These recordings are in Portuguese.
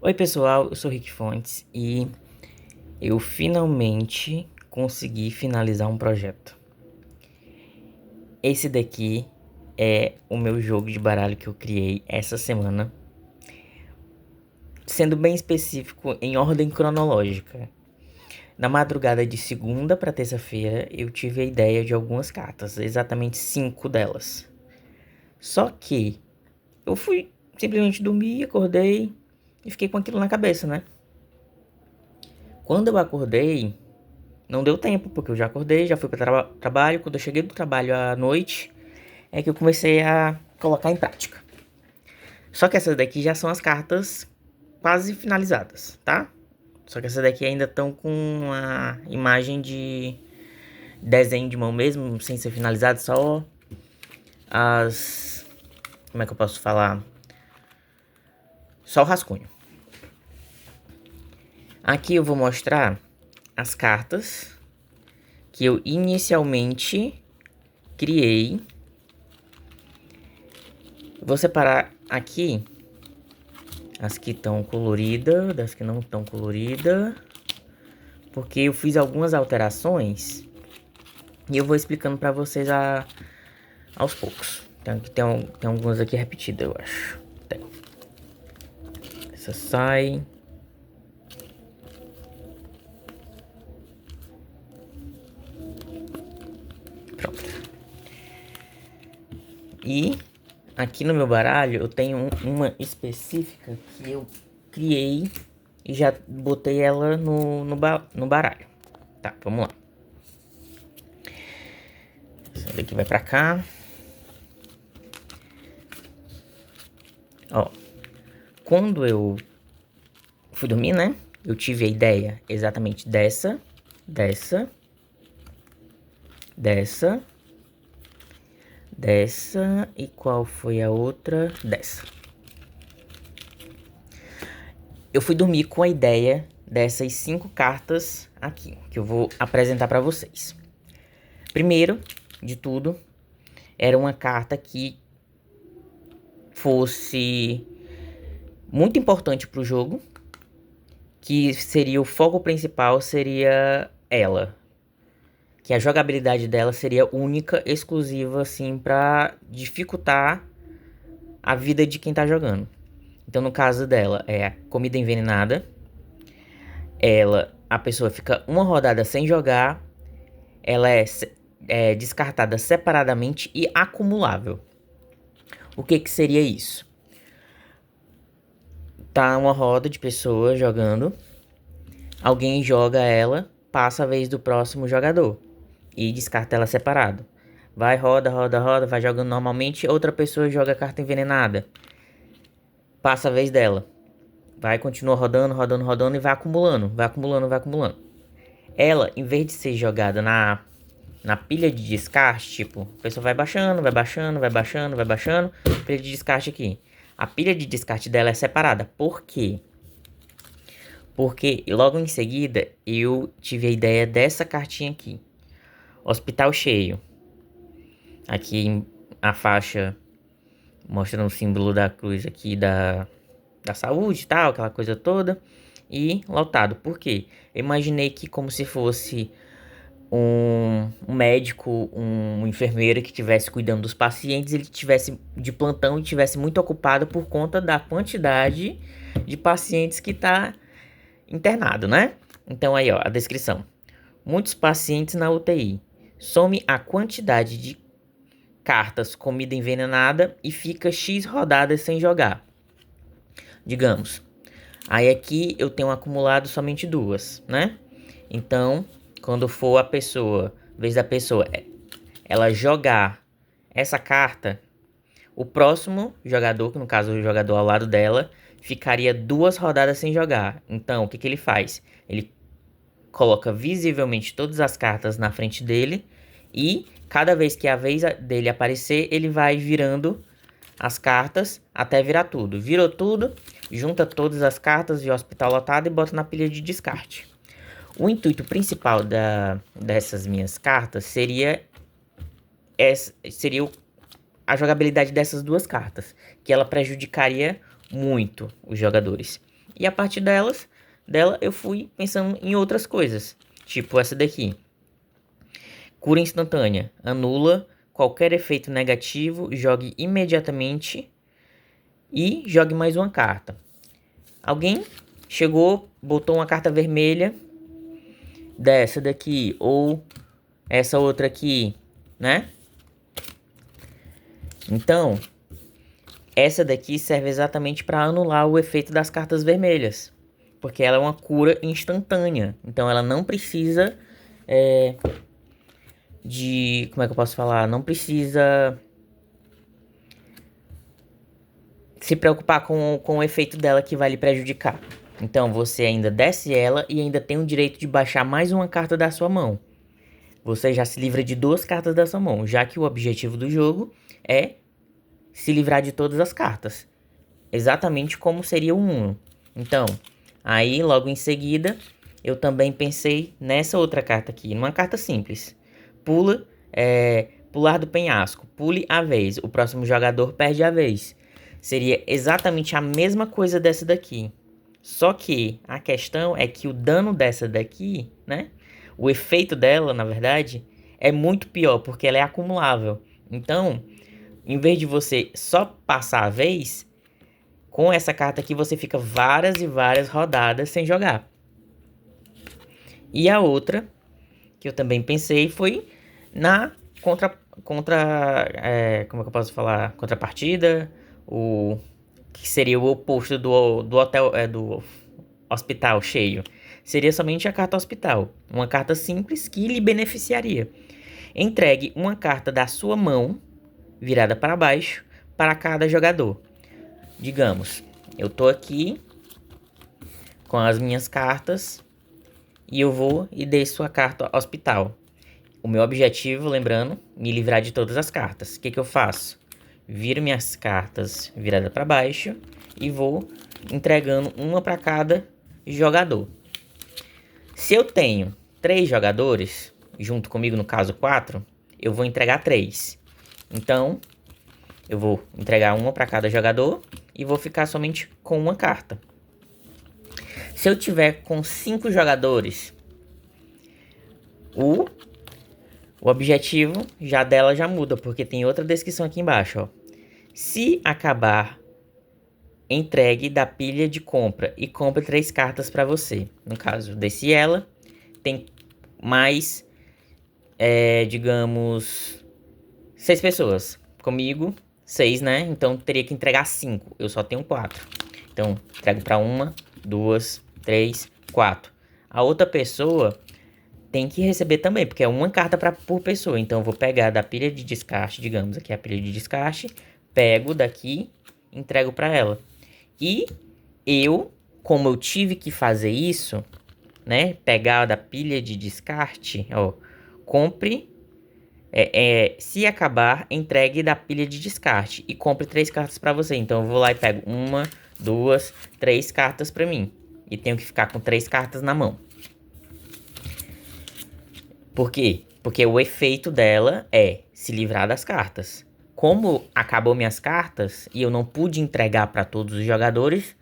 Oi pessoal, eu sou Rick Fontes e eu finalmente consegui finalizar um projeto. Esse daqui é o meu jogo de baralho que eu criei essa semana, sendo bem específico em ordem cronológica. Na madrugada de segunda para terça-feira, eu tive a ideia de algumas cartas, exatamente 5 delas. Só que eu fui simplesmente dormir, acordei e fiquei com aquilo na cabeça, né? Quando eu acordei, não deu tempo, porque eu já acordei, já fui para trabalho. Quando eu cheguei do trabalho à noite, é que eu comecei a colocar em prática. Só que essas daqui já são as cartas quase finalizadas, tá? Só que essas daqui ainda estão com a imagem de desenho de mão mesmo, sem ser finalizado, só as... Como é que eu posso falar? Só o rascunho. Aqui eu vou mostrar as cartas que eu inicialmente criei. Vou separar aqui as que estão coloridas, das que não estão coloridas, porque eu fiz algumas alterações e eu vou explicando para vocês aos poucos. Tem algumas aqui repetidas, eu acho. Tem. Essa sai. Pronto. E aqui no meu baralho eu tenho uma específica que eu criei e já botei ela no baralho. Tá, vamos lá. Essa daqui vai pra cá. Ó, quando eu fui dormir, né? Eu tive a ideia exatamente dessa, dessa, e qual foi a outra? Dessa. Eu fui dormir com a ideia dessas 5 cartas aqui, que eu vou apresentar para vocês. Primeiro de tudo, era uma carta que fosse muito importante para o jogo, que seria o foco principal, seria ela. Que a jogabilidade dela seria única, exclusiva, assim, para dificultar a vida de quem tá jogando. Então, no caso dela, é a comida envenenada. A pessoa fica uma rodada sem jogar. Ela é descartada separadamente e acumulável. O que seria isso? Tá uma roda de pessoas jogando. Alguém joga ela, passa a vez do próximo jogador e descarta ela separado. Vai, roda, roda, roda, vai jogando normalmente. Outra pessoa joga a carta envenenada. Passa a vez dela. Vai, continua rodando, rodando, rodando e vai acumulando. Vai acumulando, vai acumulando. Ela, em vez de ser jogada na pilha de descarte, tipo, a pessoa vai baixando, vai baixando, vai baixando, vai baixando. Pilha de descarte aqui. A pilha de descarte dela é separada. Por quê? Porque logo em seguida eu tive a ideia dessa cartinha aqui. Hospital cheio. Aqui a faixa mostrando o símbolo da cruz aqui da saúde e tal, aquela coisa toda. E lotado. Por quê? Eu imaginei que como se fosse um médico, um enfermeiro que estivesse cuidando dos pacientes, ele tivesse de plantão e tivesse muito ocupado por conta da quantidade de pacientes que está internado, né? Então aí, ó, a descrição. Muitos pacientes na UTI. Some a quantidade de cartas comida envenenada e fica X rodadas sem jogar. Digamos. Aí aqui eu tenho acumulado somente 2, né? Então, quando for a pessoa, vez da pessoa, ela jogar essa carta, o próximo jogador, que no caso o jogador ao lado dela, ficaria 2 rodadas sem jogar. Então, o que ele faz? Ele coloca visivelmente todas as cartas na frente dele e cada vez que a vez dele aparecer, ele vai virando as cartas até virar tudo. Virou tudo, junta todas as cartas de hospital lotado e bota na pilha de descarte. O intuito principal dessas minhas cartas seria a jogabilidade dessas 2 cartas, que ela prejudicaria muito os jogadores. E a partir dela eu fui pensando em outras coisas. Tipo essa daqui. Cura instantânea. Anula qualquer efeito negativo, jogue imediatamente e jogue mais uma carta. Alguém chegou, botou uma carta vermelha dessa daqui ou essa outra aqui, né? Então, essa daqui serve exatamente para anular o efeito das cartas vermelhas, porque ela é uma cura instantânea. Então, ela não precisa como é que eu posso falar? Não precisa se preocupar com o efeito dela que vai lhe prejudicar. Então, você ainda desce ela e ainda tem o direito de baixar mais uma carta da sua mão. Você já se livra de 2 cartas da sua mão, já que o objetivo do jogo é se livrar de todas as cartas. Exatamente como seria o Uno. Então, aí logo em seguida, eu também pensei nessa outra carta aqui, numa carta simples. Pular do penhasco, pule a vez, o próximo jogador perde a vez. Seria exatamente a mesma coisa dessa daqui. Só que a questão é que o dano dessa daqui, né? O efeito dela, na verdade, é muito pior, porque ela é acumulável. Então, em vez de você só passar a vez, com essa carta aqui você fica várias e várias rodadas sem jogar. E a outra, que eu também pensei, foi na como é que eu posso falar? Contrapartida, que seria o oposto do hotel, do hospital cheio. Seria somente a carta hospital. Uma carta simples que lhe beneficiaria. Entregue uma carta da sua mão, virada para baixo, para cada jogador. Digamos, eu tô aqui com as minhas cartas e eu vou e desço a carta hospital. O meu objetivo, lembrando, me livrar de todas as cartas. O que eu faço? Viro minhas cartas virada para baixo e vou entregando uma para cada jogador. Se eu tenho 3 jogadores, junto comigo no caso 4, eu vou entregar 3. Então, eu vou entregar uma para cada jogador e vou ficar somente com uma carta. Se eu tiver com 5 jogadores, o objetivo dela já muda, porque tem outra descrição aqui embaixo, ó. Se acabar, entregue da pilha de compra e compre 3 cartas para você. No caso, desci ela, tem mais, digamos, 6 pessoas. Comigo, 6, né? Então teria que entregar 5. Eu só tenho 4. Então, entrego para 1, 2, 3, 4. A outra pessoa tem que receber também, porque é uma carta por pessoa. Então, eu vou pegar da pilha de descarte, digamos, aqui é a pilha de descarte, pego daqui, entrego para ela. E eu, como eu tive que fazer isso, né, pegar da pilha de descarte, ó, compre, se acabar, entregue da pilha de descarte e compre 3 cartas para você. Então, eu vou lá e pego 1, 2, 3 cartas para mim. E tenho que ficar com 3 cartas na mão. Por quê? Porque o efeito dela é se livrar das cartas. Como acabou minhas cartas e eu não pude entregar para todos os jogadores,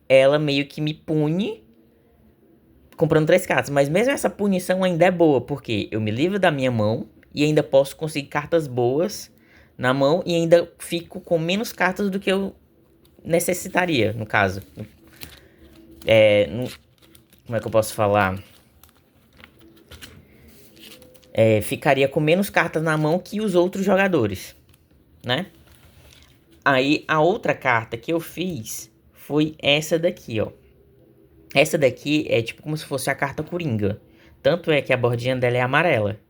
ela meio que me pune comprando 3 cartas. Mas mesmo essa punição ainda é boa, porque eu me livro da minha mão e ainda posso conseguir cartas boas na mão e ainda fico com menos cartas do que eu necessitaria, no caso. Como é que eu posso falar? Ficaria com menos cartas na mão que os outros jogadores, né? Aí a outra carta que eu fiz foi essa daqui, ó. Essa daqui é tipo como se fosse a carta Coringa. Tanto é que a bordinha dela é amarela.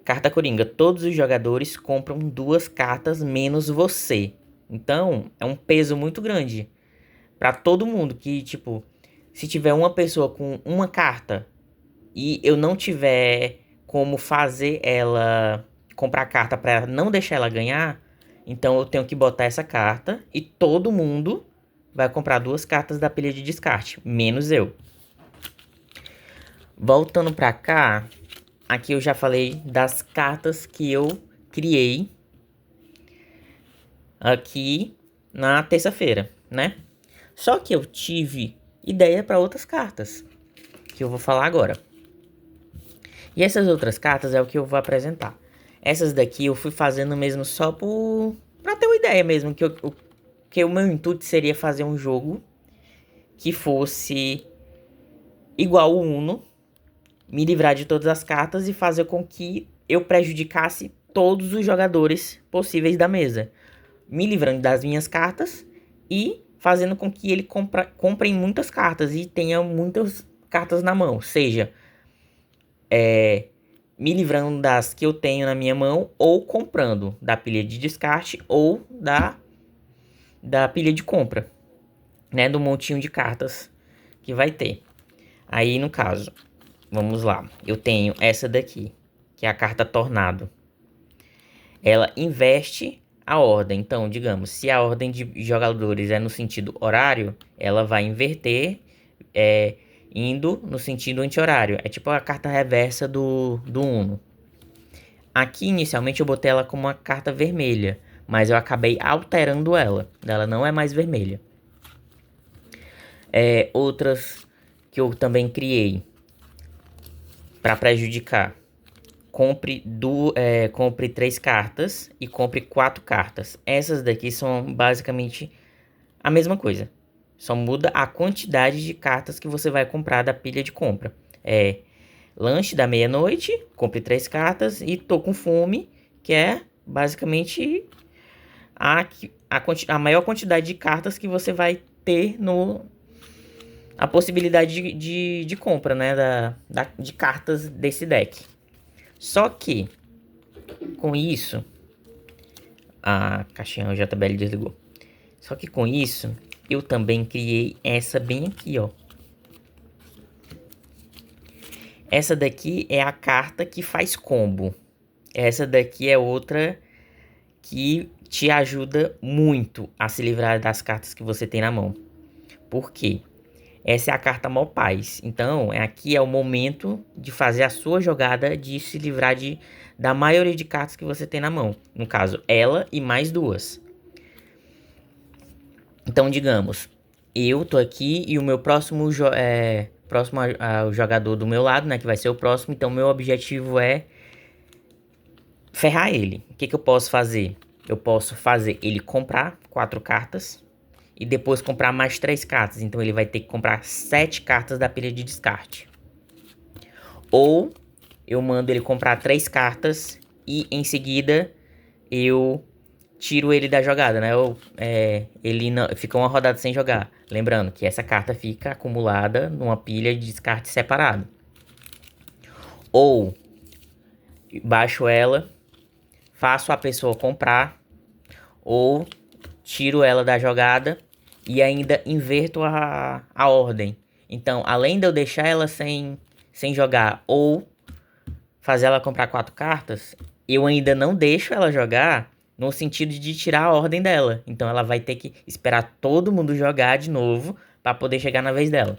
Carta Coringa. Todos os jogadores compram 2 cartas menos você. Então, é um peso muito grande pra todo mundo. Que, tipo, se tiver uma pessoa com uma carta e eu não tiver como fazer ela comprar carta pra não deixar ela ganhar, então eu tenho que botar essa carta e todo mundo vai comprar 2 cartas da pilha de descarte, menos eu. Voltando pra cá, aqui eu já falei das cartas que eu criei aqui na terça-feira, né? Só que eu tive ideia para outras cartas, que eu vou falar agora. E essas outras cartas é o que eu vou apresentar. Essas daqui eu fui fazendo mesmo só pra ter uma ideia mesmo, que o meu intuito seria fazer um jogo que fosse igual o Uno, me livrar de todas as cartas e fazer com que eu prejudicasse todos os jogadores possíveis da mesa, me livrando das minhas cartas e fazendo com que ele comprem muitas cartas e tenha muitas cartas na mão, seja me livrando das que eu tenho na minha mão ou comprando da pilha de descarte ou da pilha de compra, né, do montinho de cartas que vai ter. Aí no caso, vamos lá, eu tenho essa daqui, que é a carta Tornado. Ela investe a ordem. Então, digamos, se a ordem de jogadores é no sentido horário, ela vai inverter indo no sentido anti-horário. É tipo a carta reversa do Uno. Aqui, inicialmente, eu botei ela como uma carta vermelha, mas eu acabei alterando ela. Ela não é mais vermelha. Outras que eu também criei para prejudicar. Compre 3 cartas e compre 4 cartas. Essas daqui são basicamente a mesma coisa. Só muda a quantidade de cartas que você vai comprar da pilha de compra. Lanche da meia-noite, compre 3 cartas e tô com fome, que é basicamente a maior quantidade de cartas que você vai ter a possibilidade de compra, né, de cartas desse deck. Só que, com isso, a caixinha JBL desligou. Só que com isso, eu também criei essa bem aqui, ó. Essa daqui é a carta que faz combo. Essa daqui é outra que te ajuda muito a se livrar das cartas que você tem na mão. Por quê? Essa é a carta Mó Paz. Então, aqui é o momento de fazer a sua jogada de se livrar da maioria de cartas que você tem na mão. No caso, ela e mais 2. Então, digamos, eu tô aqui e o meu próximo ao jogador do meu lado, né, que vai ser o próximo. Então, meu objetivo é ferrar ele. O que eu posso fazer? Eu posso fazer ele comprar 4 cartas e depois comprar mais 3 cartas. Então, ele vai ter que comprar 7 cartas da pilha de descarte. Ou eu mando ele comprar 3 cartas e em seguida eu tiro ele da jogada, né? Ele não, fica uma rodada sem jogar. Lembrando que essa carta fica acumulada numa pilha de descarte separado. Ou baixo ela, faço a pessoa comprar, ou tiro ela da jogada e ainda inverto a ordem. Então, além de eu deixar ela sem jogar ou fazer ela comprar 4 cartas, eu ainda não deixo ela jogar no sentido de tirar a ordem dela. Então ela vai ter que esperar todo mundo jogar de novo para poder chegar na vez dela.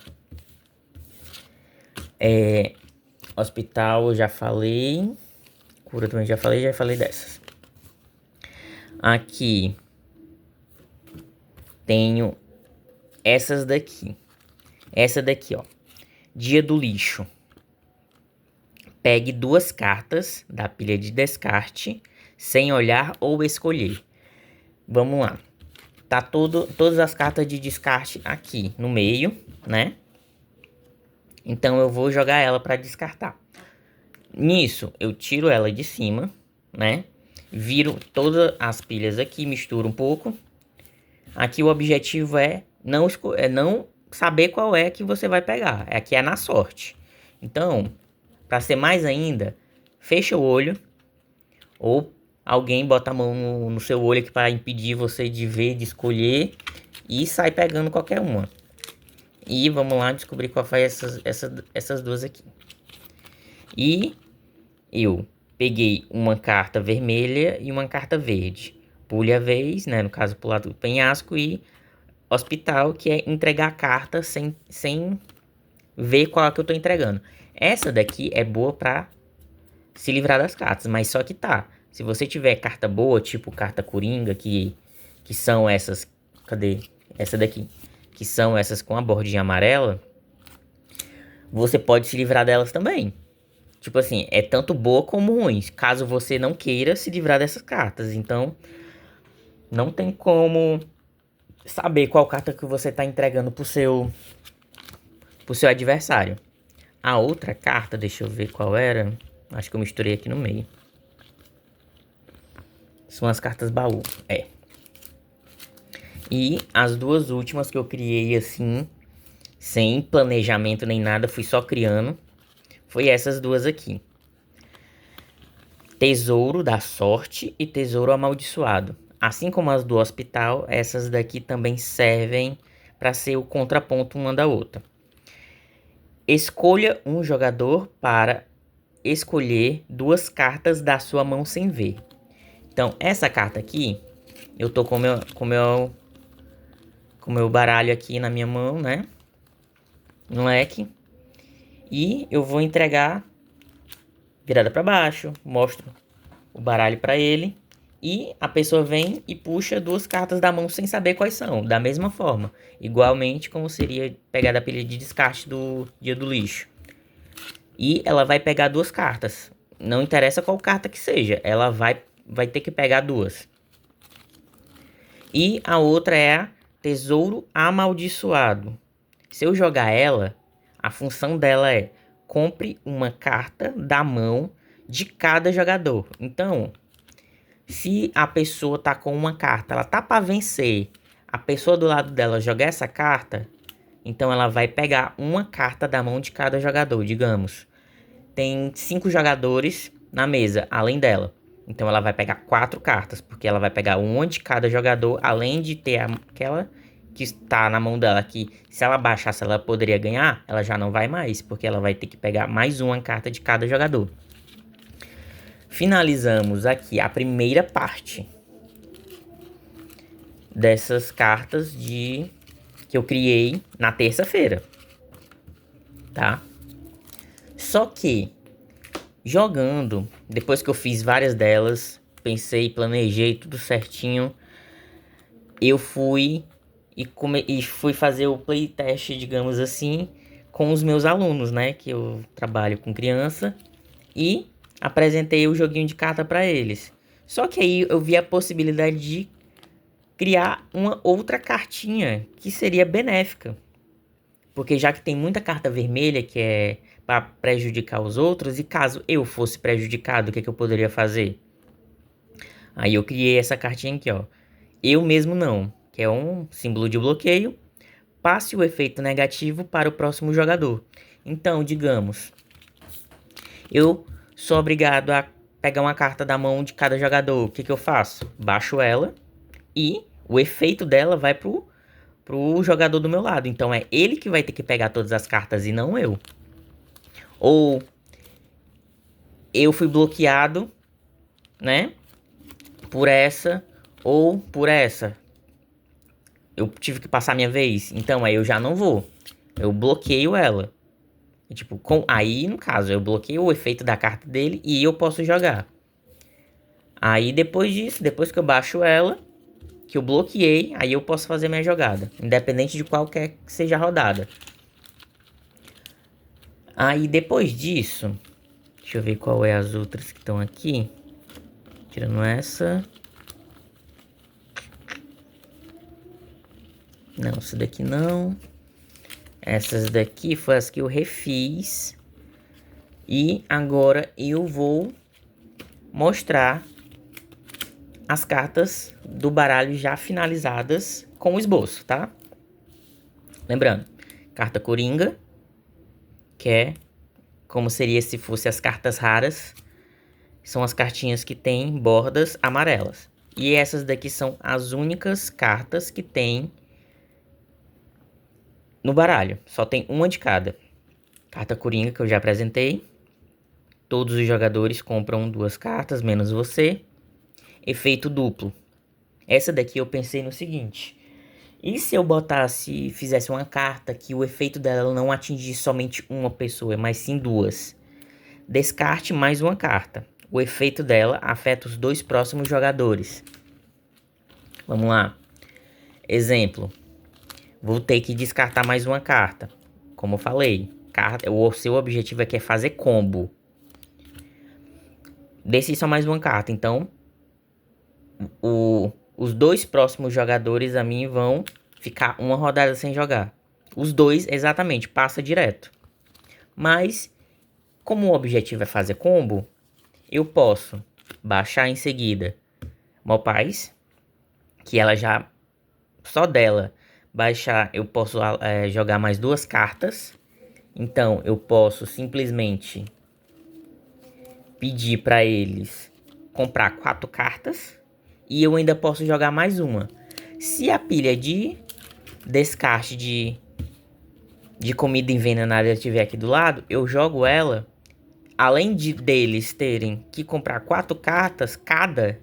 Hospital eu já falei. Cura também já falei dessas. Aqui tenho essas daqui. Essa daqui, ó. Dia do lixo. Pegue 2 cartas da pilha de descarte sem olhar ou escolher. Vamos lá. Tá todas as cartas de descarte aqui no meio, né? Então eu vou jogar ela para descartar. Nisso, eu tiro ela de cima, né? Viro todas as pilhas aqui, misturo um pouco. Aqui o objetivo é não saber qual é que você vai pegar. Aqui é na sorte. Então, para ser mais ainda, fecha o olho ou alguém bota a mão no seu olho aqui para impedir você de ver, de escolher e sai pegando qualquer uma. E vamos lá descobrir qual foi essas duas aqui. E eu peguei uma carta vermelha e uma carta verde. Pule a vez, né? No caso, pular do penhasco e hospital, que é entregar a carta sem ver qual é que eu tô entregando. Essa daqui é boa pra se livrar das cartas, mas só que tá. Se você tiver carta boa, tipo carta coringa, que são essas Cadê? Essa daqui. Que são essas com a bordinha amarela. Você pode se livrar delas também. Tipo assim, é tanto boa como ruim, caso você não queira se livrar dessas cartas. Então, não tem como saber qual carta que você tá entregando pro seu adversário. A outra carta, deixa eu ver qual era. Acho que eu misturei aqui no meio. São as cartas baú, é. E as duas últimas que eu criei assim, sem planejamento nem nada, fui só criando. Foi essas duas aqui. Tesouro da Sorte e Tesouro Amaldiçoado. Assim como as do hospital, essas daqui também servem para ser o contraponto uma da outra. Escolha um jogador para escolher duas cartas da sua mão sem ver. Então, essa carta aqui, eu tô com meu baralho aqui na minha mão, né? No leque. E eu vou entregar virada para baixo, mostro o baralho para ele. E a pessoa vem e puxa duas cartas da mão sem saber quais são, da mesma forma. Igualmente como seria pegar da pilha de descarte do dia do lixo. E ela vai pegar duas cartas. Não interessa qual carta que seja, ela vai ter que pegar duas. E a outra é a Tesouro Amaldiçoado. Se eu jogar ela, a função dela é compre uma carta da mão de cada jogador. Então, se a pessoa tá com uma carta, ela tá para vencer, a pessoa do lado dela jogar essa carta, então ela vai pegar uma carta da mão de cada jogador, digamos. Tem 5 jogadores na mesa, além dela. Então ela vai pegar 4 cartas, porque ela vai pegar uma de cada jogador, além de ter aquela que está na mão dela, que se ela baixasse ela poderia ganhar, ela já não vai mais, porque ela vai ter que pegar mais uma carta de cada jogador. Finalizamos aqui a primeira parte dessas cartas que eu criei na terça-feira, tá? Só que, jogando, depois que eu fiz várias delas, pensei, planejei tudo certinho, eu fui e fui fazer o playtest, digamos assim, com os meus alunos, né? Que eu trabalho com criança, e apresentei o joguinho de carta para eles. Só que aí eu vi a possibilidade de criar uma outra cartinha que seria benéfica. Porque já que tem muita carta vermelha que é para prejudicar os outros, e caso eu fosse prejudicado, o que eu poderia fazer? Aí eu criei essa cartinha aqui, ó. Eu mesmo não, que é um símbolo de bloqueio. Passe o efeito negativo para o próximo jogador. Então, digamos, eu sou obrigado a pegar uma carta da mão de cada jogador. O que eu faço? Baixo ela e o efeito dela vai pro jogador do meu lado. Então é ele que vai ter que pegar todas as cartas e não eu. Ou eu fui bloqueado, né? Por essa ou por essa. Eu tive que passar minha vez. Então aí eu já não vou. Eu bloqueio ela. E, tipo, aí no caso eu bloqueio o efeito da carta dele e eu posso jogar. Aí depois disso, depois que eu baixo ela, que eu bloqueei, aí eu posso fazer minha jogada, independente de qualquer que seja a rodada. Aí depois disso, deixa eu ver qual é as outras que estão aqui. Tirando essa. Não, essa daqui não. Essas daqui foi as que eu refiz. E agora eu vou mostrar as cartas do baralho já finalizadas com o esboço, tá? Lembrando, carta Coringa, que é como seria se fosse as cartas raras. São as cartinhas que têm bordas amarelas. E essas daqui são as únicas cartas que tem no baralho. Só tem uma de cada. Carta Coringa, que eu já apresentei. Todos os jogadores compram 2 cartas, menos você. Efeito duplo. Essa daqui eu pensei no seguinte. E se eu fizesse uma carta que o efeito dela não atingisse somente uma pessoa, mas sim 2? Descarte mais uma carta. O efeito dela afeta os 2 próximos jogadores. Vamos lá. Exemplo, vou ter que descartar mais uma carta. Como eu falei, o seu objetivo aqui é fazer combo. Desci só mais uma carta, então os dois próximos jogadores a mim vão ficar uma rodada sem jogar. Os dois, exatamente, passa direto. Mas, como o objetivo é fazer combo, eu posso baixar em seguida Mopais, que ela já, só dela baixar, eu posso jogar mais duas cartas. Então, eu posso simplesmente pedir para eles comprar 4 cartas. E eu ainda posso jogar mais uma. Se a pilha de descarte de comida envenenada estiver aqui do lado, eu jogo ela. Além deles terem que comprar 4 cartas cada,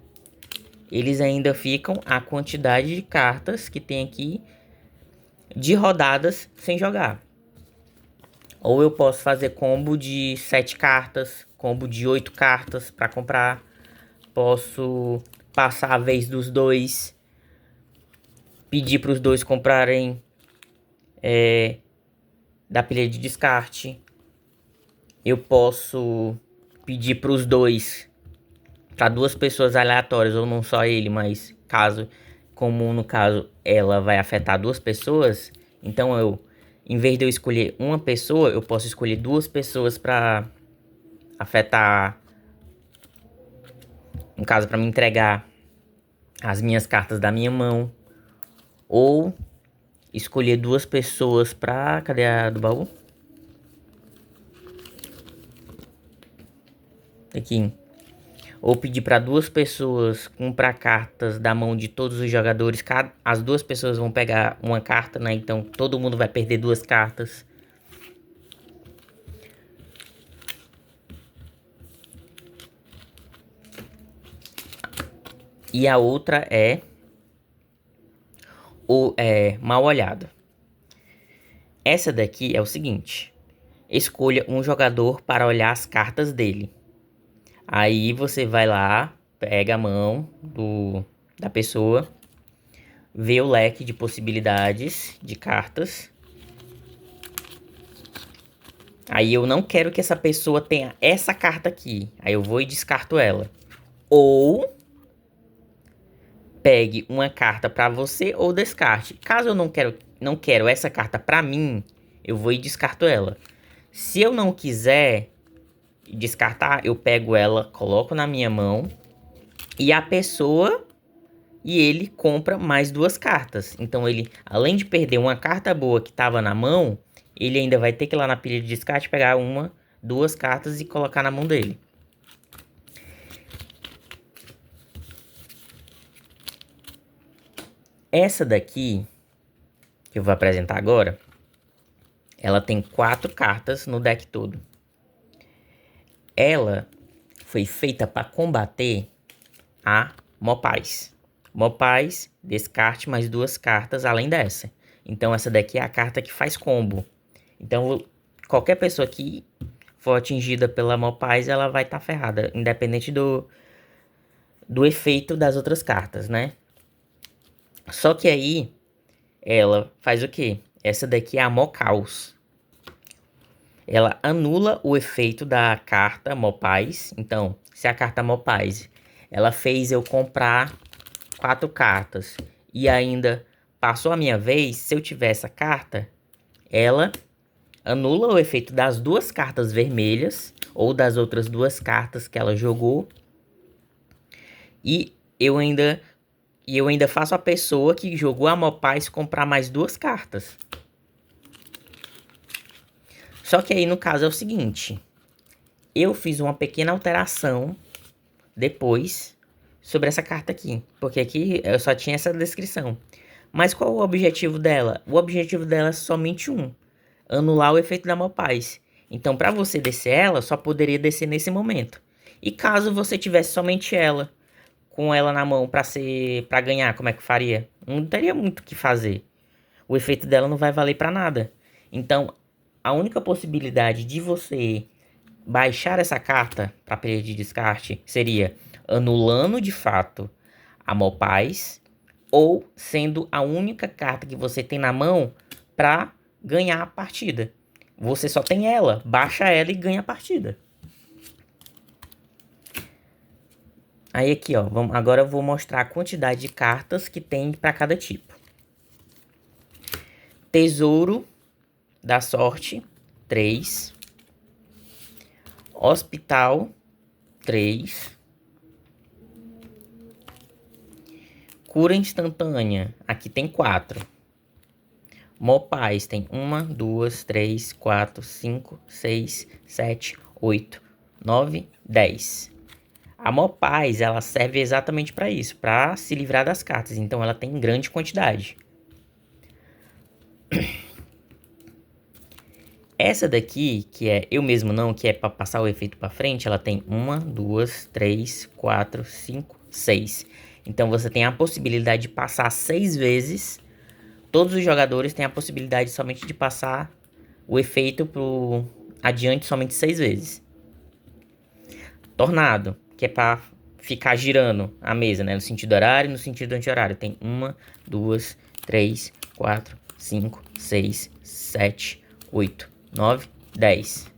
eles ainda ficam a quantidade de cartas que tem aqui de rodadas sem jogar. Ou eu posso fazer combo de 7 cartas, combo de 8 cartas para comprar. Posso passar a vez dos dois, pedir para os dois comprarem da pilha de descarte. Eu posso pedir para os dois, para duas pessoas aleatórias, ou não só ele, mas caso, como no caso ela vai afetar duas pessoas, então em vez de eu escolher uma pessoa, eu posso escolher duas pessoas para afetar, no caso, para me entregar as minhas cartas da minha mão, ou escolher duas pessoas pra... Cadê a do baú? Aqui. Ou pedir para duas pessoas comprar cartas da mão de todos os jogadores. As duas pessoas vão pegar uma carta, né? Então todo mundo vai perder duas cartas. E a outra é mal olhado. Essa daqui é o seguinte: escolha um jogador para olhar as cartas dele. Aí você vai lá, pega a mão da pessoa, vê o leque de possibilidades de cartas. Aí eu não quero que essa pessoa tenha essa carta aqui. Aí eu vou e descarto ela. Ou pegue uma carta para você ou descarte. Caso eu não quero essa carta para mim, eu vou e descarto ela. Se eu não quiser descartar, eu pego ela, coloco na minha mão e a pessoa e ele compra mais duas cartas. Então ele, além de perder uma carta boa que estava na mão, ele ainda vai ter que ir lá na pilha de descarte pegar duas cartas e colocar na mão dele. Essa daqui, que eu vou apresentar agora, ela tem 4 cartas no deck todo. Ela foi feita para combater a Mopais. Mopais, descarte mais duas cartas além dessa. Então essa daqui é a carta que faz combo. Então qualquer pessoa que for atingida pela Mopais, ela vai estar ferrada, independente do efeito das outras cartas, né? Só que aí, ela faz o quê? Essa daqui é a Mocaus. Ela anula o efeito da carta Mopais. Então, se a carta Mopais, ela fez eu comprar 4 cartas e ainda passou a minha vez, se eu tiver essa carta, ela anula o efeito das duas cartas vermelhas ou das outras duas cartas que ela jogou. E eu ainda faço a pessoa que jogou a Mopais comprar mais duas cartas. Só que aí no caso é o seguinte: eu fiz uma pequena alteração depois sobre essa carta aqui. Porque aqui eu só tinha essa descrição. Mas qual o objetivo dela? O objetivo dela é somente um: anular o efeito da Mopais. Então para você descer ela, só poderia descer nesse momento. E caso você tivesse somente ela, com ela na mão para ganhar, como é que faria? Não teria muito o que fazer. O efeito dela não vai valer para nada. Então, a única possibilidade de você baixar essa carta para pilha de descarte seria anulando de fato a Mopais ou sendo a única carta que você tem na mão para ganhar a partida. Você só tem ela, baixa ela e ganha a partida. Aí aqui, ó, agora eu vou mostrar a quantidade de cartas que tem para cada tipo. Tesouro da Sorte, 3. Hospital, 3. Cura instantânea, aqui tem 4. Mopaz tem 1, 2, 3, 4, 5, 6, 7, 8, 9, 10. A Mopaz, ela serve exatamente para isso, para se livrar das cartas. Então ela tem grande quantidade. Essa daqui, que é Eu Mesmo Não, que é para passar o efeito para frente, ela tem 1, 2, 3, 4, 5, 6. Então você tem a possibilidade de passar 6 vezes. Todos os jogadores têm a possibilidade somente de passar o efeito pro adiante somente 6 vezes. Tornado, que é para ficar girando a mesa, né? No sentido horário e no sentido anti-horário. Tem 1, 2, 3, 4, 5, 6, 7, 8, 9, 10.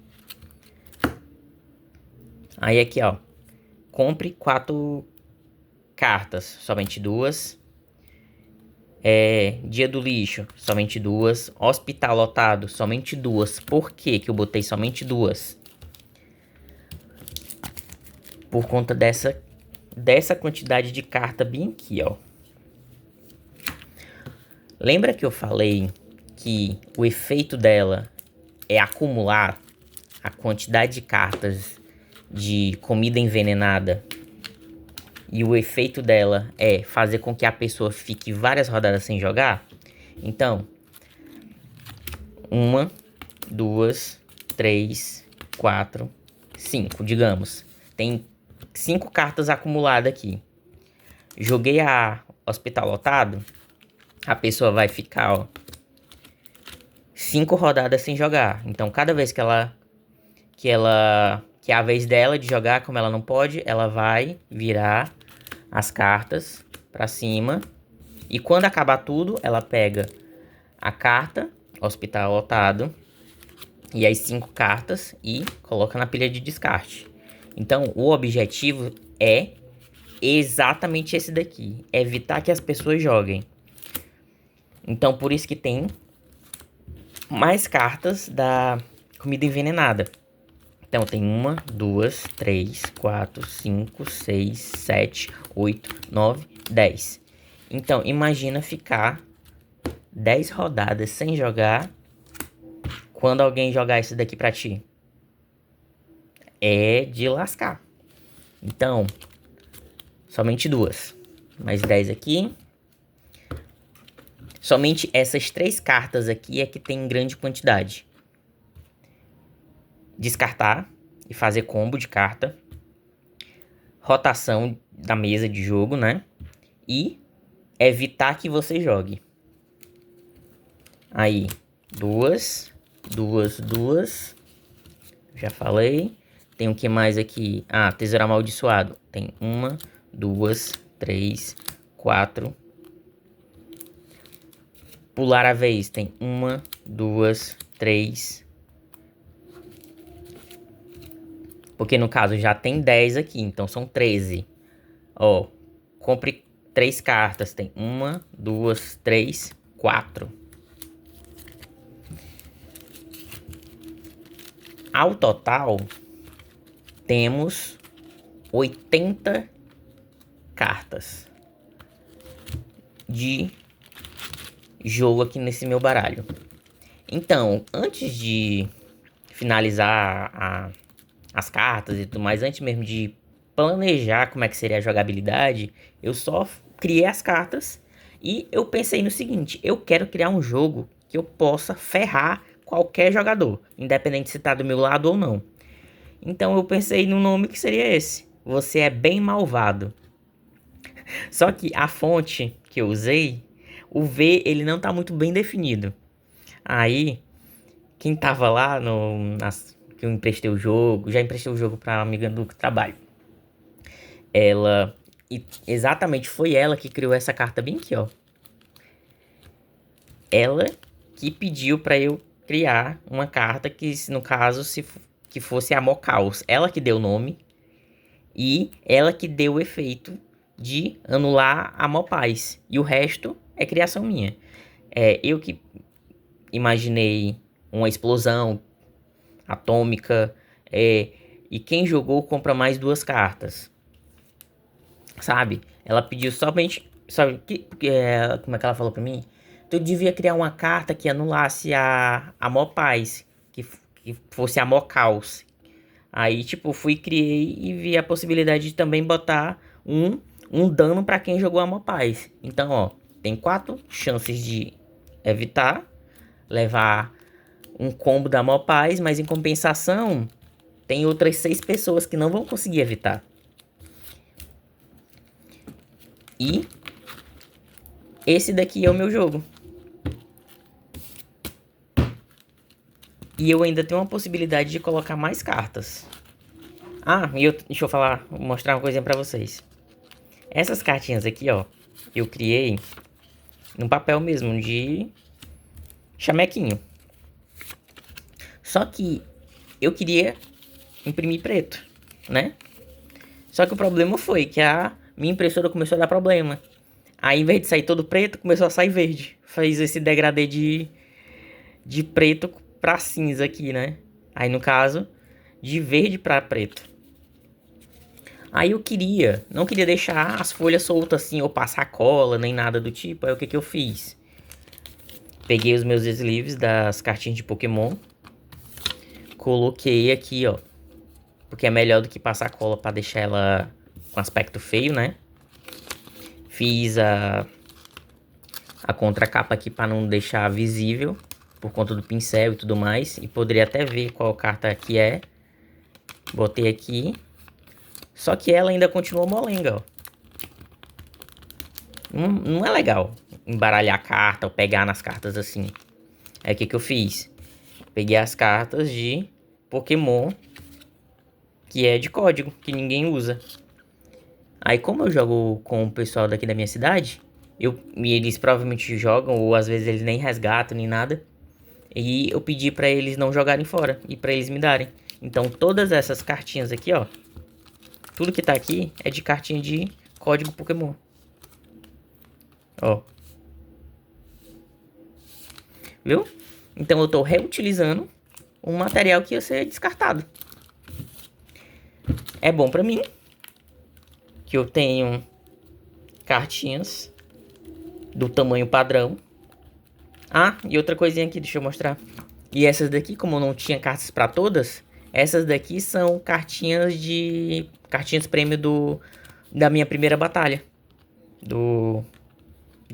Aí aqui, ó. Compre 4 cartas, somente 2. Dia do lixo, somente 2. Hospital lotado, somente 2. Por que que eu botei somente 2? Por conta dessa quantidade de carta bem aqui, ó. Lembra que eu falei que o efeito dela é acumular a quantidade de cartas de comida envenenada, e o efeito dela é fazer com que a pessoa fique várias rodadas sem jogar? Então, 1, 2, 3, 4, 5, digamos. Tem 5 cartas acumuladas aqui. Joguei a Hospital lotado, a pessoa vai ficar, ó, 5 rodadas sem jogar. Então, cada vez que é a vez dela de jogar, como ela não pode, ela vai virar as cartas pra cima. E quando acabar tudo, ela pega a carta, Hospital lotado, e as 5 cartas e coloca na pilha de descarte. Então, o objetivo é exatamente esse daqui. Evitar que as pessoas joguem. Então, por isso que tem mais cartas da comida envenenada. Então, tem 1, 2, 3, 4, 5, 6, 7, 8, 9, 10. Então, imagina ficar 10 rodadas sem jogar quando alguém jogar isso daqui pra ti. É de lascar. Então, somente 2. Mais 10 aqui. Somente essas 3 cartas aqui é que tem grande quantidade. Descartar e fazer combo de carta. Rotação da mesa de jogo, né? E evitar que você jogue. Aí, 2, 2, 2. Já falei. Tem o que mais aqui? Ah, Tesouro Amaldiçoado. Tem 1, 2, 3, 4. Pular a vez. Tem 1, 2, 3. Porque no caso já tem 10 aqui, então são 13. Ó, compre 3 cartas. Tem 1, 2, 3, 4. Ao total, temos 80 cartas de jogo aqui nesse meu baralho. Então, antes de finalizar as cartas e tudo mais, antes mesmo de planejar como é que seria a jogabilidade, eu só criei as cartas e eu pensei no seguinte: eu quero criar um jogo que eu possa ferrar qualquer jogador, independente se tá do meu lado ou não. Então eu pensei no nome que seria esse: Você é Bem Malvado. Só que a fonte que eu usei, o V, ele não tá muito bem definido. Aí, quem tava lá que eu emprestei o jogo, já emprestei o jogo pra uma amiga do trabalho. Ela E exatamente foi ela que criou essa carta bem aqui, ó. Ela que pediu pra eu criar uma carta que, no caso, que fosse Amor Caos. Ela que deu o nome e ela que deu o efeito de anular Amor Paz. E o resto é criação minha. Eu que imaginei uma explosão atômica, e quem jogou compra mais 2 cartas. Sabe? Ela pediu somente. Sabe? Como é que ela falou pra mim? Tu devia criar uma carta que anulasse a Amor Paz. Que fosse Amor Caos. Aí, tipo, fui, criei e vi a possibilidade de também botar um dano pra quem jogou Amor Paz. Então, ó, tem 4 chances de evitar levar um combo da Amor Paz, mas em compensação, tem outras 6 pessoas que não vão conseguir evitar. E esse daqui é o meu jogo. E eu ainda tenho uma possibilidade de colocar mais cartas. Deixa eu mostrar uma coisinha pra vocês. Essas cartinhas aqui, ó, eu criei num papel mesmo de chamequinho. Só que eu queria imprimir preto, né? Só que o problema foi que a minha impressora começou a dar problema. Aí, em vez de sair todo preto, começou a sair verde. Fez esse degradê de preto pra cinza aqui, né? Aí, no caso, de verde pra preto. Aí eu não queria deixar as folhas soltas assim, ou passar cola, nem nada do tipo. Aí o que eu fiz? Peguei os meus sleeves das cartinhas de Pokémon. Coloquei aqui, ó. Porque é melhor do que passar cola pra deixar ela com aspecto feio, né? Fiz a contracapa aqui pra não deixar visível, por conta do pincel e tudo mais. E poderia até ver qual carta que é. Botei aqui. Só que ela ainda continua molenga, ó. Não é legal embaralhar a carta ou pegar nas cartas assim. Aí o que eu fiz? Peguei as cartas de Pokémon que é de código, que ninguém usa. Aí como eu jogo com o pessoal daqui da minha cidade, eles provavelmente jogam, ou às vezes eles nem resgatam, nem nada. E eu pedi pra eles não jogarem fora, e pra eles me darem. Então todas essas cartinhas aqui, ó, tudo que tá aqui é de cartinha de código Pokémon. Ó. Viu? Então eu tô reutilizando um material que ia ser descartado. É bom pra mim, que eu tenho cartinhas do tamanho padrão. E outra coisinha aqui, deixa eu mostrar. E essas daqui, como eu não tinha cartas pra todas, essas daqui são cartinhas prêmio da minha primeira batalha. Do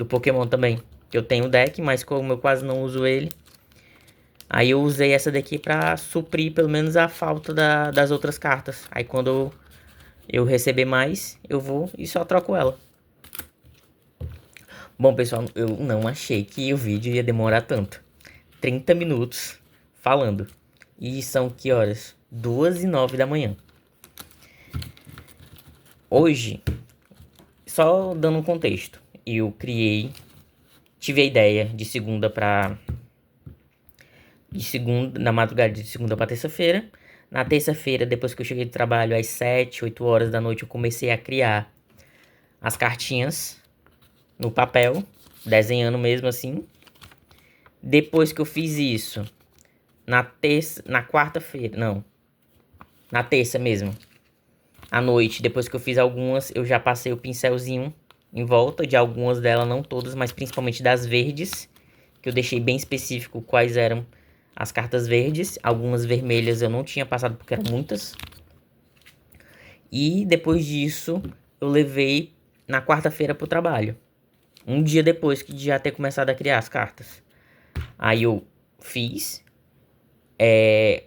Pokémon também. Eu tenho o deck, mas como eu quase não uso ele, aí eu usei essa daqui pra suprir pelo menos a falta das outras cartas. Aí quando eu receber mais, eu vou e só troco ela. Bom, pessoal, eu não achei que o vídeo ia demorar tanto. 30 minutos falando. E são que horas? 2h09 da manhã. Hoje, só dando um contexto, eu tive a ideia na madrugada de segunda para terça-feira. Na terça-feira, depois que eu cheguei do trabalho, às 7, 8 horas da noite, eu comecei a criar as cartinhas no papel, desenhando mesmo assim. Depois que eu fiz isso, na quarta-feira, não, na terça mesmo, à noite, depois que eu fiz algumas, eu já passei o pincelzinho em volta de algumas delas, não todas, mas principalmente das verdes, que eu deixei bem específico quais eram as cartas verdes. Algumas vermelhas eu não tinha passado porque eram muitas. E depois disso, eu levei na quarta-feira pro trabalho. Um dia depois de já ter começado a criar as cartas. Aí eu fiz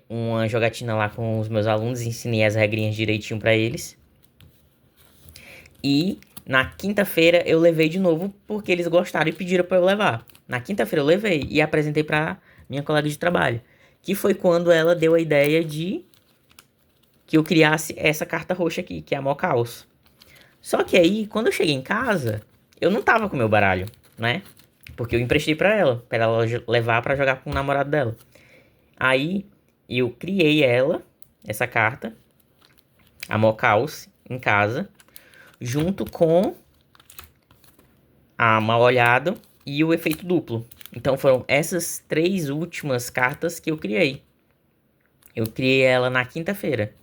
uma jogatina lá com os meus alunos, ensinei as regrinhas direitinho pra eles. E na quinta-feira eu levei de novo porque eles gostaram e pediram pra eu levar. Na quinta-feira eu levei e apresentei pra minha colega de trabalho. Que foi quando ela deu a ideia de que eu criasse essa carta roxa aqui, que é a Amor Caos. Só que aí, quando eu cheguei em casa, eu não tava com o meu baralho, né? Porque eu emprestei pra ela levar pra jogar com o namorado dela. Aí, eu criei essa carta, a Mocaus, em casa, junto com a Mal Olhado e o efeito duplo. Então foram essas 3 últimas cartas que eu criei. Eu criei ela na quinta-feira.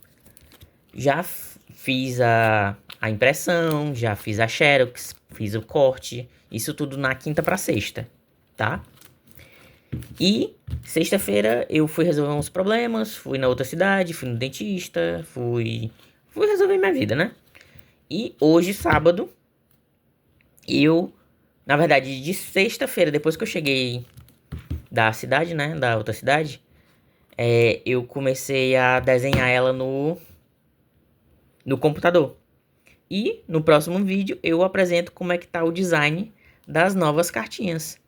Já fiz a impressão, já fiz a xerox, fiz o corte. Isso tudo na quinta pra sexta, tá? E sexta-feira eu fui resolver uns problemas, fui na outra cidade, fui no dentista, fui resolver minha vida, né? E hoje, sábado, eu, na verdade, de sexta-feira, depois que eu cheguei da cidade, né, da outra cidade, eu comecei a desenhar ela no computador. E no próximo vídeo eu apresento como é que tá o design das novas cartinhas.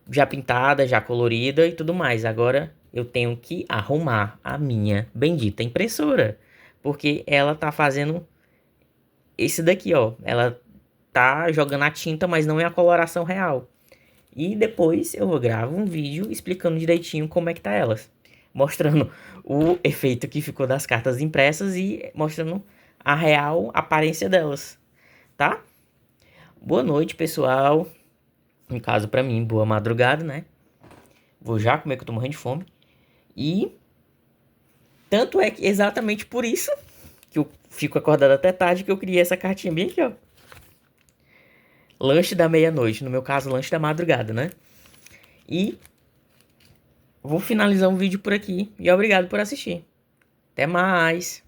Já pintada, já colorida e tudo mais. Agora eu tenho que arrumar a minha bendita impressora. Porque ela tá fazendo esse daqui, ó. Ela tá jogando a tinta, mas não é a coloração real. E depois eu gravo um vídeo explicando direitinho como é que tá elas. Mostrando o efeito que ficou das cartas impressas e mostrando a real aparência delas, tá? Boa noite, pessoal. No caso, pra mim, boa madrugada, né? Vou já comer que eu tô morrendo de fome. E tanto é que exatamente por isso que eu fico acordado até tarde que eu criei essa cartinha bem aqui, ó. Lanche da meia-noite, no meu caso, lanche da madrugada, né? E vou finalizar o vídeo por aqui. E obrigado por assistir. Até mais.